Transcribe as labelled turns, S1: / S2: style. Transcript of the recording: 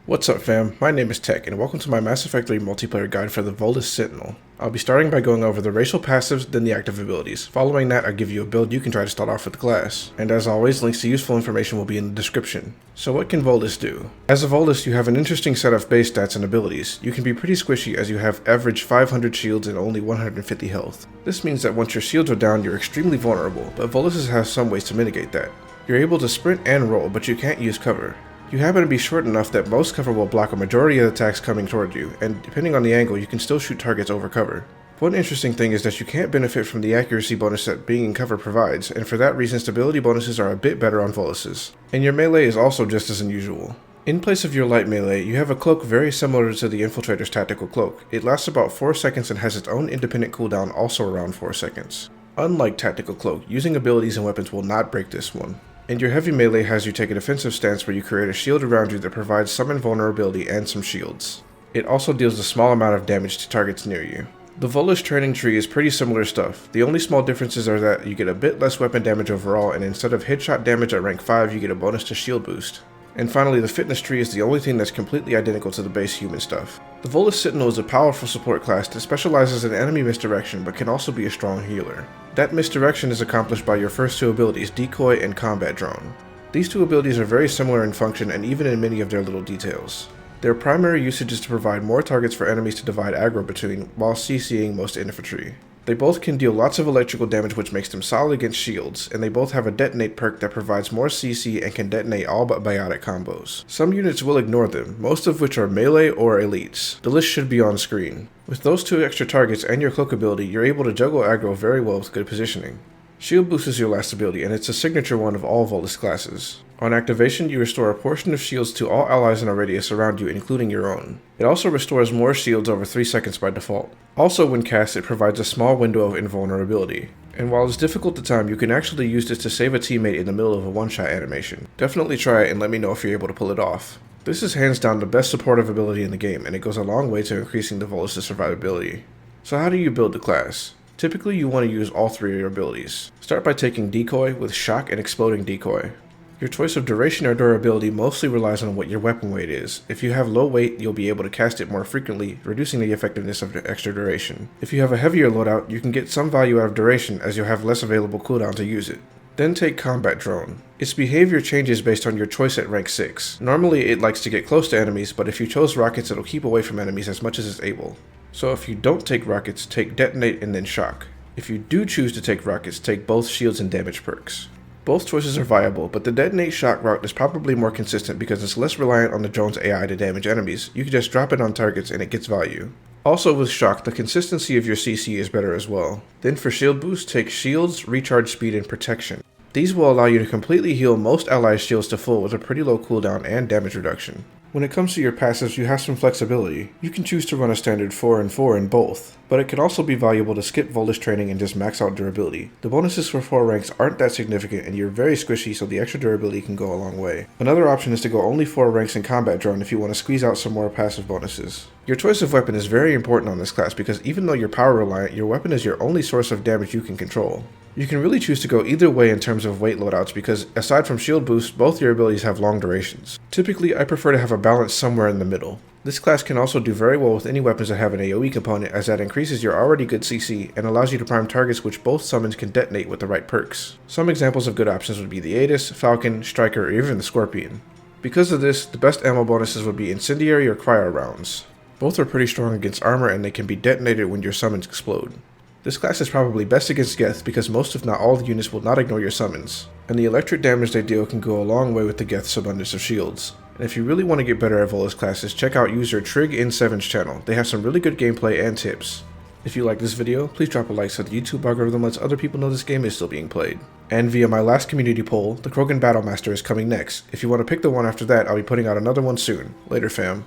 S1: What's up fam, my name is Tech and welcome to my Mass Effect 3 multiplayer guide for the Volus Sentinel. I'll be starting by going over the racial passives, then the active abilities. Following that, I'll give you a build you can try to start off with the class. And as always, links to useful information will be in the description. So what can Volus do? As a Volus, you have an interesting set of base stats and abilities. You can be pretty squishy as you have average 500 shields and only 150 health. This means that once your shields are down, you're extremely vulnerable, but Voluses have some ways to mitigate that. You're able to sprint and roll, but you can't use cover. You happen to be short enough that most cover will block a majority of attacks coming toward you, and depending on the angle, you can still shoot targets over cover. One interesting thing is that you can't benefit from the accuracy bonus that being in cover provides, and for that reason stability bonuses are a bit better on Voluses. And your melee is also just as unusual. In place of your light melee, you have a cloak very similar to the Infiltrator's tactical cloak. It lasts about 4 seconds and has its own independent cooldown also around 4 seconds. Unlike tactical cloak, using abilities and weapons will not break this one. And your heavy melee has you take a defensive stance where you create a shield around you that provides some invulnerability and some shields. It also deals a small amount of damage to targets near you. The Volus training tree is pretty similar stuff. The only small differences are that you get a bit less weapon damage overall, and instead of headshot damage at rank 5 you get a bonus to shield boost. And finally, the fitness tree is the only thing that's completely identical to the base human stuff. The Volus Sentinel is a powerful support class that specializes in enemy misdirection but can also be a strong healer. That misdirection is accomplished by your first two abilities, Decoy and Combat Drone. These two abilities are very similar in function and even in many of their little details. Their primary usage is to provide more targets for enemies to divide aggro between while CCing most infantry. They both can deal lots of electrical damage which makes them solid against shields, and they both have a detonate perk that provides more CC and can detonate all but biotic combos. Some units will ignore them, most of which are melee or elites. The list should be on screen. With those two extra targets and your cloak ability, you're able to juggle aggro very well with good positioning. Shield Boost is your last ability, and it's a signature one of all Volus classes. On activation, you restore a portion of shields to all allies in a radius around you, including your own. It also restores more shields over 3 seconds by default. Also when cast, it provides a small window of invulnerability. And while it's difficult to time, you can actually use this to save a teammate in the middle of a one-shot animation. Definitely try it and let me know if you're able to pull it off. This is hands down the best supportive ability in the game, and it goes a long way to increasing the Volus' survivability. So how do you build the class? Typically you want to use all three of your abilities. Start by taking Decoy with Shock and Exploding Decoy. Your choice of duration or durability mostly relies on what your weapon weight is. If you have low weight, you'll be able to cast it more frequently, reducing the effectiveness of the extra duration. If you have a heavier loadout, you can get some value out of duration as you'll have less available cooldown to use it. Then take Combat Drone. Its behavior changes based on your choice at rank 6. Normally it likes to get close to enemies, but if you chose rockets it'll keep away from enemies as much as it's able. So if you don't take rockets, take Detonate and then Shock. If you do choose to take rockets, take both shields and damage perks. Both choices are viable, but the Detonate Shock route is probably more consistent because it's less reliant on the drone's AI to damage enemies. You can just drop it on targets and it gets value. Also with Shock, the consistency of your CC is better as well. Then for shield boost, take shields, recharge speed, and protection. These will allow you to completely heal most allies' shields to full with a pretty low cooldown and damage reduction. When it comes to your passives, you have some flexibility. You can choose to run a standard 4 and 4 in both, but it can also be valuable to skip Volus training and just max out durability. The bonuses for 4 ranks aren't that significant and you're very squishy, so the extra durability can go a long way. Another option is to go only 4 ranks in Combat Drone if you want to squeeze out some more passive bonuses. Your choice of weapon is very important on this class because even though you're power reliant, your weapon is your only source of damage you can control. You can really choose to go either way in terms of weight loadouts because aside from shield boost, both your abilities have long durations. Typically, I prefer to have a balance somewhere in the middle. This class can also do very well with any weapons that have an AoE component as that increases your already good CC and allows you to prime targets which both summons can detonate with the right perks. Some examples of good options would be the Aegis, Falcon, Striker, or even the Scorpion. Because of this, the best ammo bonuses would be Incendiary or Cryo rounds. Both are pretty strong against armor and they can be detonated when your summons explode. This class is probably best against Geth because most if not all the units will not ignore your summons, and the electric damage they deal can go a long way with the Geth's abundance of shields. And if you really want to get better at Volus classes, check out user TrigN7's channel. They have some really good gameplay and tips. If you like this video, please drop a like so the YouTube algorithm lets other people know this game is still being played. And via my last community poll, the Krogan Battlemaster is coming next. If you want to pick the one after that, I'll be putting out another one soon. Later fam.